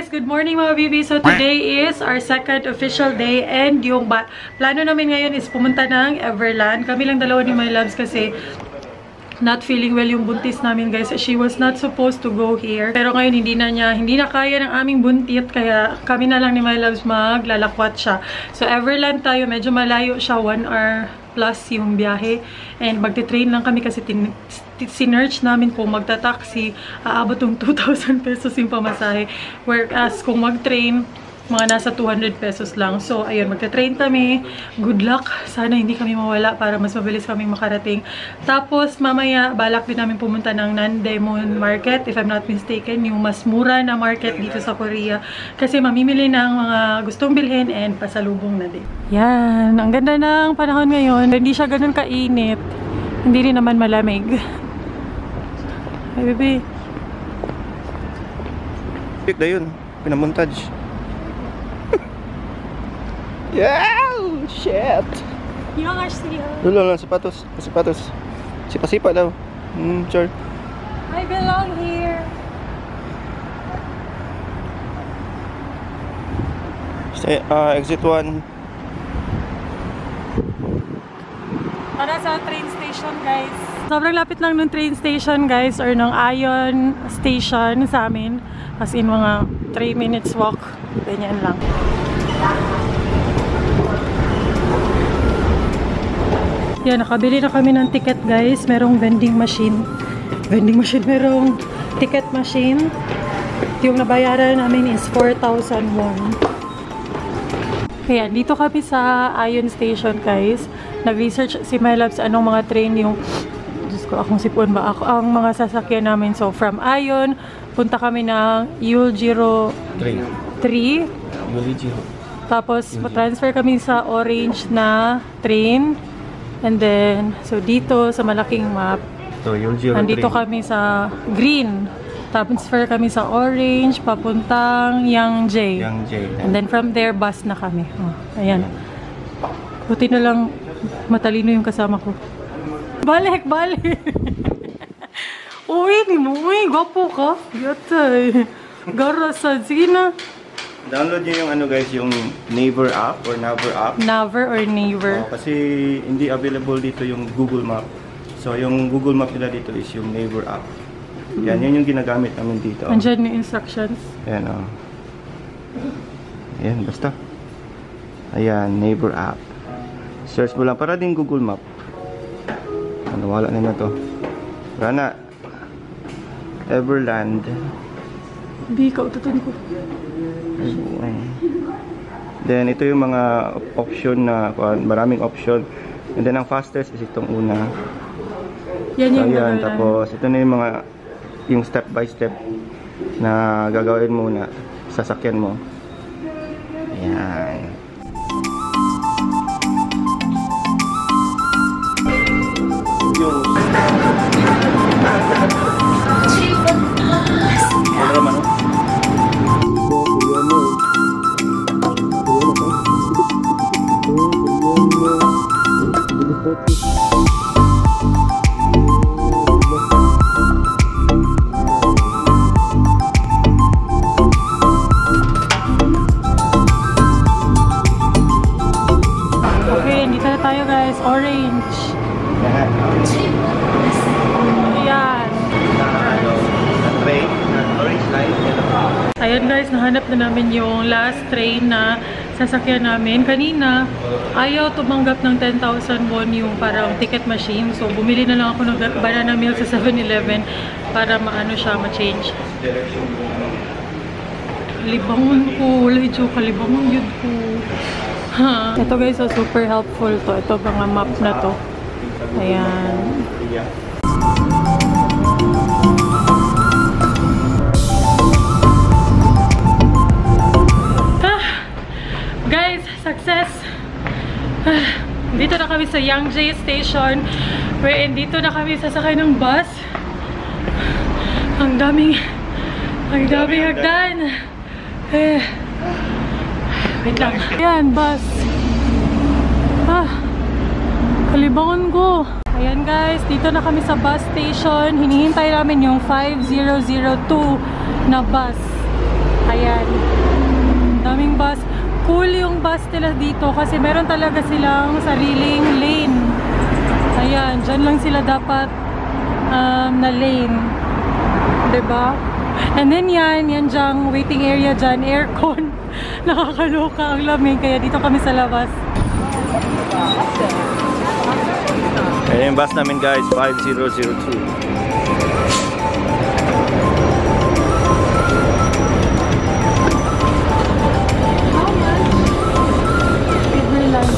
guys! Good morning mga baby! So today is our second official day and yung plano namin ngayon is pumunta ng Everland. Kami lang dalawa ni Mylabs kasi not feeling well yung buntis namin guys. She was not supposed to go here. Pero ngayon hindi na kaya ng aming buntit kaya kami na lang ni Mylabs maglalakwat siya. So Everland tayo, medyo malayo siya, 1 hour plus yung biyahe. And magte-train lang kami kasi sinerch namin kung magta-taxi, aabot yung 2,000 pesos yung pamasahe. Whereas kung mag-train, mga nasa 200 pesos lang. So, ayun, magta-train kami. Good luck. Sana hindi kami mawala para mas mabilis kaming makarating. Tapos, mamaya, balak din namin pumunta ng Nandemon Market, if I'm not mistaken, yung mas mura na market dito sa Korea. Kasi mamimili ng mga gustong bilhin and pasalubong na din. Yan. Ang ganda ng panahon ngayon. Hindi siya ganun kainit. Hindi rin naman malamig. Ay, baby. Pick na yun. Pinamontage. Yeah! Shit! Yung actually, Lolo lang, sapatos. Sapatos. Sipa-sipa daw. Sure. I belong here. Exit 1. Para sa train station, guys. Sobrang lapit lang ng train station, guys, or ng Ion station sa amin. As in, mga 3 minutes walk. Ganyan lang. Yan, nakabili na kami ng ticket, guys. Merong vending machine. Merong ticket machine. Yung nabayaran namin is 4,000 won. Kaya, dito kami sa Ion Station, guys. Nag-research si Mylabs anong mga train yung... Diyos ko, akong sipon ba? Ang mga sasakyan namin. So, from Ion, punta kami ng Yuljiro 3. Tapos, transfer kami sa orange na train. And then, so dito sa malaking map, So, nandito kami sa green. Transfer kami sa orange, papuntang Yangjae. And then from there, bus na kami. Oh, ayan. Buti na lang matalino yung kasama ko. Balik! Uy, gwapo ka. Yatay. Garasad. Sige na. Download nyo yung ano guys, yung Naver app or Naver app. Naver or Naver. Kasi hindi available dito yung Google Map. So yung Google Map nila dito is yung Naver app. Yan, yun yung ginagamit namin dito. Andyan yung instructions. Ayan o. Ayan, basta. Ayan, Naver app. Search mo lang para din Google Map. Ano, wala na to. Wala na. Everland. Ikaw, tutun ko. Then ito yung mga option na maraming option. And then ang fastest is itong una. Yan yung so, tapos ito na yung mga yung step by step na gagawin muna sa sasakyan mo. Ayan. Orange. Ayan. Ayan guys, nahanap na namin yung last train na sasakyan namin. Kanina, ayaw tumanggap ng 10,000 won yung parang ticket machine. So, bumili na lang ako ng banana milk sa 7-Eleven para maano siya, ma-change. Libangon ko. Lejo, kalibangon yun ko. Ito guys, so super helpful to. Ito mga map na to. Ayan. Guys, success! Dito na kami sa Yangjae Station. Wherein dito na kami sasakay ng bus. Ang daming hagdan. Wait lang. Ayan, bus. Kalibangon ko. Ayan guys, dito na kami sa bus station. Hinihintay namin yung 5002 na bus. Ayan. Daming bus. Cool yung bus nila dito kasi meron talaga silang sariling lane. Ayan, dyan lang sila dapat na lane. Diba? And then yan dyang waiting area dyan, aircon. Nakakaloka ang lamig, kaya dito kami sa labas. Ayan yung bus namin guys, 5002. Everland.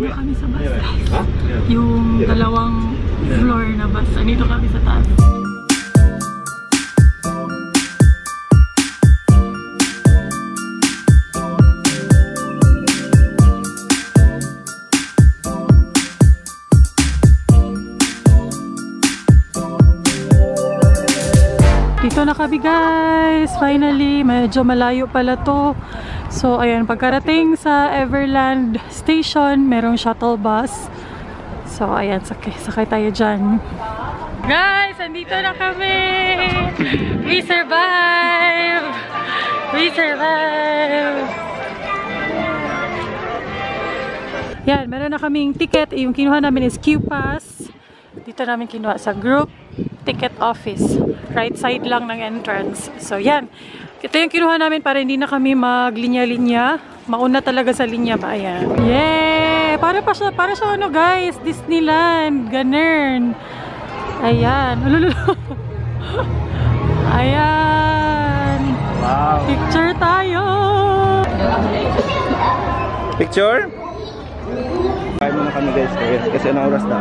Kami sa bus guys. Yung dalawang floor na bus. Andito kami sa taas. Dito na kami guys. Finally, medyo malayo pala to. So, ayan, pagkarating sa Everland station, merong shuttle bus. So, ayan, sakay tayo dyan. Guys, andito na kami! We survive! We survive! Yan, meron na kaming ticket. Yung kinuha namin is Q-Pass. Dito namin kinuha sa group ticket office. Right side lang ng entrance. So, yan. Ito yung kinuha namin para hindi na kami maglinya-linya. Mauna talaga sa linya ba? Ayan. Yay! Para siya ano guys, Disneyland. Ganun. Ayan. Ayan. Wow. Picture tayo. Picture? Kaya muna kami guys. Kasi anong oras na?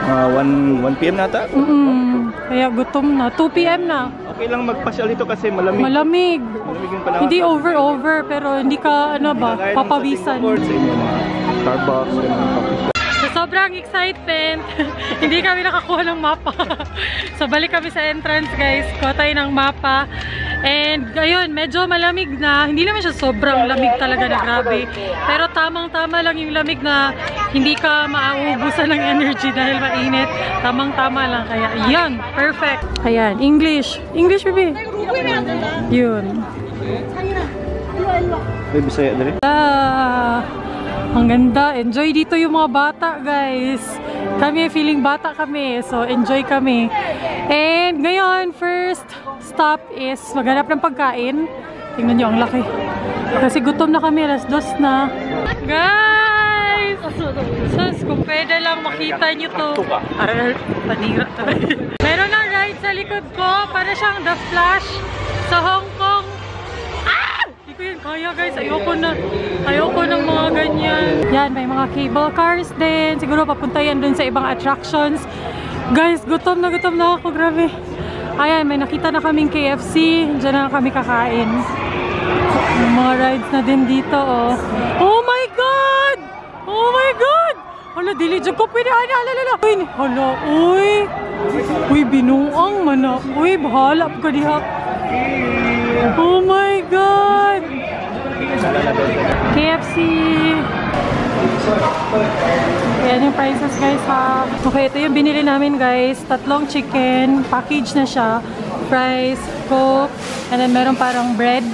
1 PM nata? Kaya gutom na. 2 PM na. Okay lang magpasyal dito kasi malamig. Malamig. Malamig yung panahon. Hindi over pero hindi ka ano ba, papawisan. Sa inyo mga Starbucks, So, sobrang excitement. Hindi kami nakakuha ng mapa. So balik kami sa entrance guys. Kuha tayo ng mapa. And ayun, medyo malamig na. Hindi naman siya sobrang lamig talaga na grabe. Pero tamang-tama lang yung lamig na hindi ka maaubusan ng energy dahil mainit. Tamang-tama lang. Kaya yan, perfect. Ayan, English. English, baby. Yun. May Bisaya dali? Ang ganda. Enjoy dito yung mga bata, guys. Kami, feeling bata kami. So, enjoy kami. And ngayon, first stop is maghanap ng pagkain. Tingnan nyo, ang laki. Kasi gutom na kami. Alas 2 na. Guys! Sus, kung pwede lang makita nyo to. Aral, panira talaga. Meron ng ride sa likod ko. Para siyang The Flash sa Hong Kong. Hindi ko yun kaya guys. Ayoko ng mga ganyan. Yan, may mga cable cars din. Siguro papunta yan dun sa ibang attractions. Guys, gutom na ako. Grabe. Ayan, may nakita na kaming KFC. Diyan na kami kakain. May mga rides na din dito, oh. Oh my God! Oh my God! Hala, dili dyan ko pinaan. Hala. Hala, uy. Uy, binuang mana. Uy, bahala ka diha. Oh my God! KFC. Ayan yung prices guys ha. Okay, ito yung binili namin guys. 3 chicken. Package na siya. Fries, Coke, and then meron parang bread.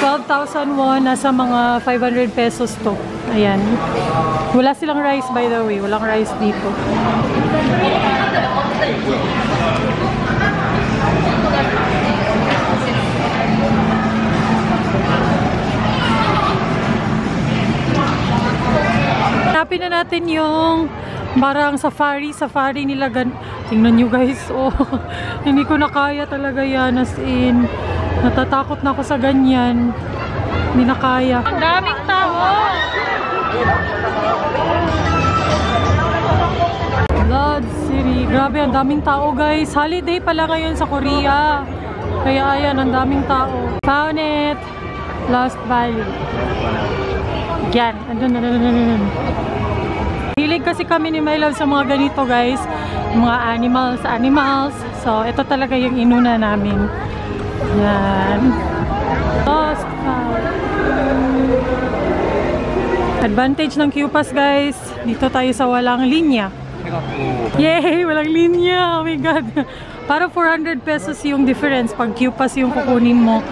12,000 won. Nasa mga 500 pesos to. Ayan. Wala silang rice by the way. Walang rice dito. Hanapin na natin yung parang safari nila. Tingnan nyo guys, oh. Hindi ko na kaya talaga yan, as in. Natatakot na ako sa ganyan. Hindi na kaya. Ang daming tao! Blood City. Grabe, ang daming tao guys. Holiday pala ngayon sa Korea. Kaya ayan, ang daming tao. Found it. Lost Valley. Yan. Andun. Hilig kasi kami ni Mylabs sa mga ganito guys. Mga animals. So, ito talaga yung inuna namin. Yan. Lost Valley. Advantage ng Q-Pass guys, dito tayo sa walang linya. Yay! Walang linya! Oh my god! Para 400 pesos yung difference pag Q-Pass yung kukunin mo.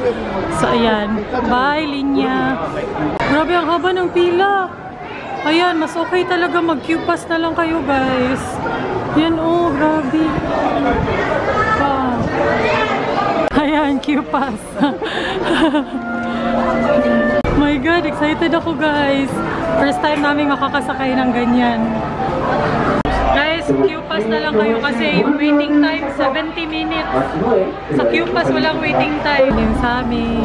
So ayan, bye linya! Grabe ang haba ng pila! Ayan, mas okay talaga mag Q-Pass na lang kayo guys. Yan oh, grabe! Wow! Ayan, Q-Pass! My god, excited ako guys. First time namin makakasakay ng ganyan. Guys, Q-Pass na lang kayo kasi yung waiting time 70 minutes. Sa Q-Pass walang waiting time. Yung sa amin.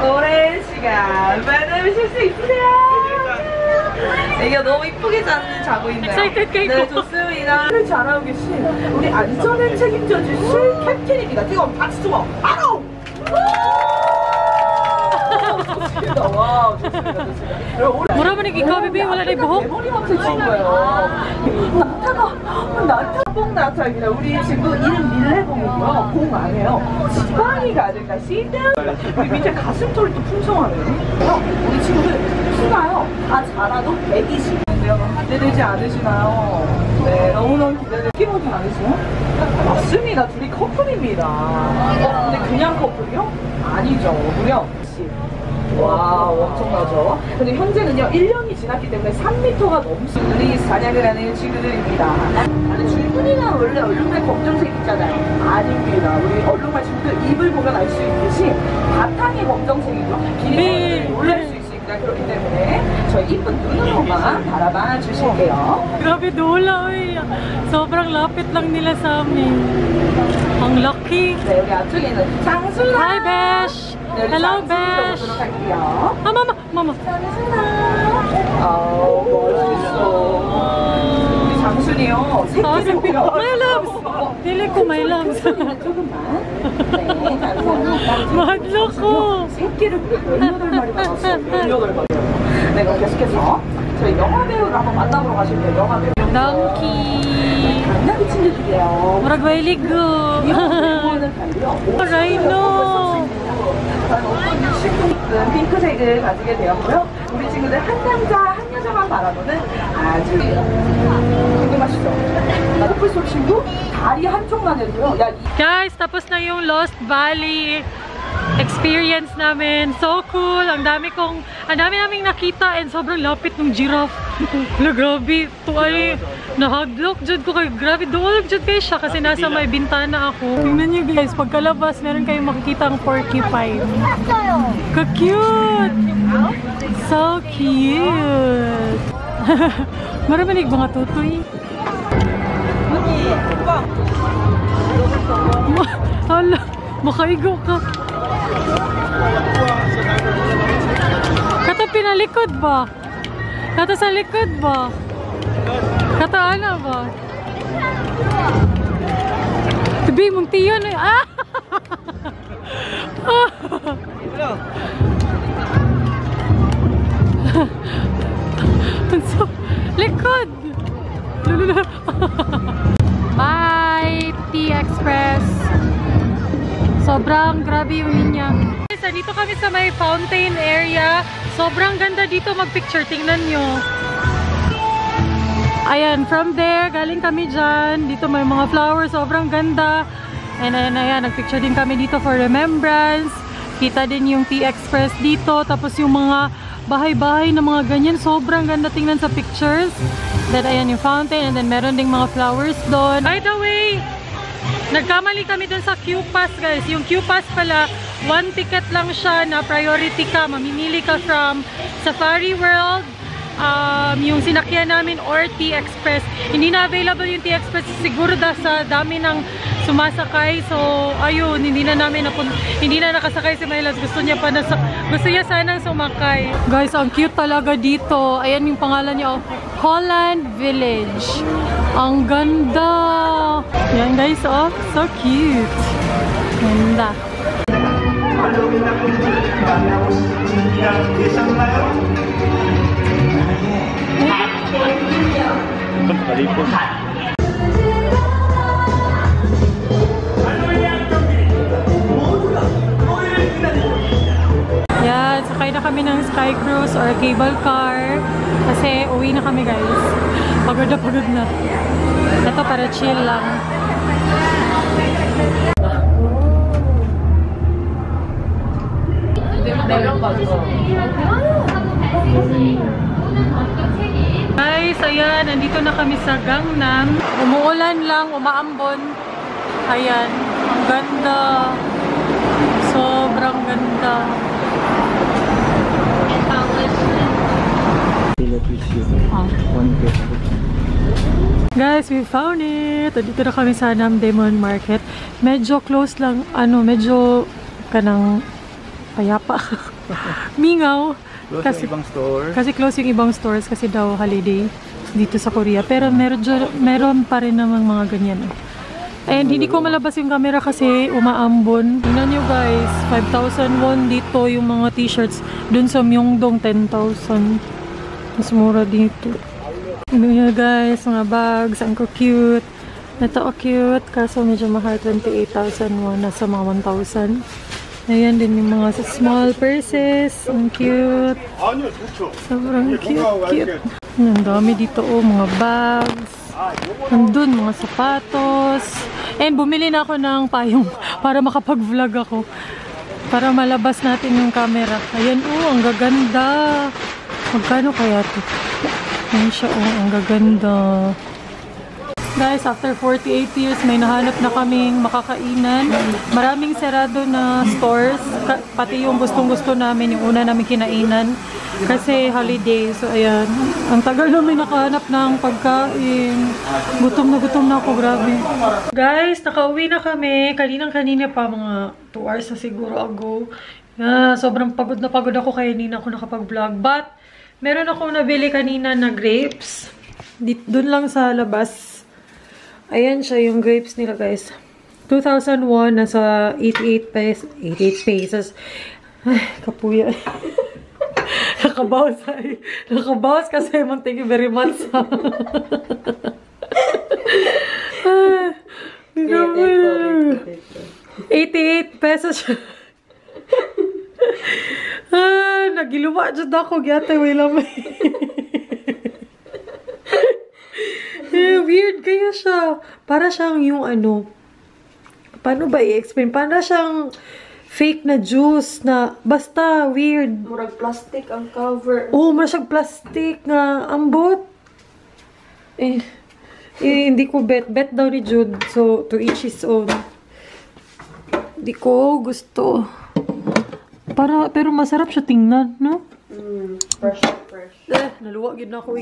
오랜 시간 만나보실 수 있으세요. 애기가 너무 이쁘게 자고 있네요. Excited kayo. 네, 좋습니다. 잘하고 계신 우리 안전을 책임져 주실 캡틴입니다. 뜨거운 박수 주고 바로! 좋습니다. 와, 좋습니다. 좋습니다. Mura ba ikaw, bibi? Wala na yung buhok? 머리부터 지은 거예요. 나타가 우리 친구 이름 밀레봉이고요. 봉 아니에요. 지방이 가득한 씨들. 우리 밑에 가슴털이 또 풍성하네요. 우리 친구들 키가요. 다 자라도 120인데요. 기대되지 않으시나요? 네, 너무너무 기대되지. 키보드 않으세요? 맞습니다. 둘이 커플입니다. 근데 그냥 커플이요? 아니죠. 무려 와, 엄청나죠? 근데 현재는요 1년이 지났기 때문에 3m가 넘는 사냥을 하는 친구들입니다. 아니 줄무늬는 원래 얼룩말 검정색 있잖아요. 아닙니다. 우리 얼룩말 친구들 입을 보면 알 수 있듯이 바탕이 검정색이죠. 기린을 놀랄 수 있으니까. 그렇기 때문에 저희 이쁜 눈으로만 바라봐 주실게요. Grabe dola, oy. Sobrang lapit lang nila sa amin. Ang lucky. 네, 여기 앞쪽에는 장수나. Hi, Besh. Hello, Besh. Ah, mama, mama. 멋있어. 우리 장순이요. 새끼를 Mylabs. Dili ko Mylabs. 조금만. 네, 감사합니다. Madlo ko. 새끼를 18마리가 나왔어요. 18마리. 네, 그럼 계속해서 저희 영화배우를 한번 만나보러 가실게요. 영화배우. Donkey. 강남이 친구들이에요. Murag way ligo. Rhino. 핑크색을 가지게 되었고요. 우리 친구들 한 남자 한 여자만 바라보는 아주 궁금하시죠? 커플솔 친구 다리 한쪽만 해도요. Guys, tapos na yung Lost Valley experience namin. So cool. Ang dami naming nakita and sobrang lapit ng giraffe. Wala, grabe. Ito ay nahaglock dyan ko kay grabe. Duwalag dyan kayo siya kasi nasa may bintana ako. Tingnan nyo guys, pagkalabas meron kayong makikita ang porcupine. Ka-cute! So cute! Maramanig mga tutoy. Hala, makaigo ka. Kata pinalikod ba? Kata sa likod ba? Kata ano ba? Tabi mong tiyon eh. Ah! Likod! Bye! T-Express! Sobrang grabe yung linya. Dito kami sa may fountain area. Sobrang ganda dito mag-picture. Tingnan nyo. Ayan, from there, galing kami dyan. Dito may mga flowers. Sobrang ganda. And ayan, nag-picture din kami dito for remembrance. Kita din yung T-Express dito. Tapos yung mga bahay-bahay na mga ganyan. Sobrang ganda tingnan sa pictures. Then ayan yung fountain. And then meron ding mga flowers doon. By the way, nagkamali kami dun sa Q-Pass guys. Yung Q-Pass pala, 1 ticket lang siya na priority ka. Mamimili ka from Safari World, yung sinakyan namin, or T-Express. Hindi na available yung T-Express siguro sa dami ng sumasakay. So ayun, hindi na nakasakay si Mylabs. Gusto niya sanang sumakay. Guys, ang cute talaga dito. Ayan yung pangalan niya, Holland Village. Ang ganda. Yan guys, oh, so cute. Ganda. Yan, sakay na kami kami ng sky cruise or cable car. Kasi uwi na kami guys. Pagod na. Ito para chill lang. Guys, ayan, nandito na kami sa Gangnam. Umuulan lang, umaambon. Ayan, ang ganda. Sobrang ganda. Guys, we found it! Dito na kami sa Namdemon Market. Medyo close lang, medyo kanang payapa. Mingaw. Close yung ibang stores. Kasi close yung ibang stores kasi daw holiday dito sa Korea. Pero meron pa rin namang mga ganyan. And hindi ko malabas yung camera kasi umaambon. Tingnan nyo guys, 5,000 won dito yung mga t-shirts. Dun sa Myeongdong, 10,000. Mas mura dito. Tingnan nyo guys, mga bags. Ang cute. Ito cute. Kaso medyo mahal, 28,000 won. Nasa mga 1,000. Ayan din yung mga small purses. Ang cute. Sobrang cute. Ang dami dito mga bags. Nandun, mga sapatos. And bumili na ako ng payong para makapag-vlog ako. Para malabas natin yung camera. Ayan, ang gaganda. Magkano kaya ito? Ayan siya, ang gaganda. Guys, after 48 years, may nahanap na kaming makakainan. Maraming sarado na stores. Pati yung gustong-gusto namin, yung una namin kinainan. Kasi holiday. So, ayan. Ang tagal namin nakahanap ng pagkain. Gutom na ako, grabe. Guys, nakauwi na kami. Kaninang-kanina pa, mga 2 hours na siguro ago. Sobrang pagod na pagod ako kaya hindi na ako nakapag-vlog. But, meron akong nabili kanina na grapes. Doon lang sa labas. Ayan siya yung grapes nila guys. 2,001 nasa 88 pesos. Ay, kapuya. Nakabawas ay. Nakabawas kasi thank you very much. Ay, 88 pesos. Nagiluwa dyan ako. Gyatay, way lamay. Weird kaya siya. Para siyang yung paano ba i-explain? Para siyang fake na juice na basta weird. Murag plastic ang cover. Murag siyang plastic na ambot. Hindi ko bet daw ni Jude. So, to each his own. Hindi ko gusto. Pero masarap siya tingnan, no? Fresh. Naluwag yun na ako,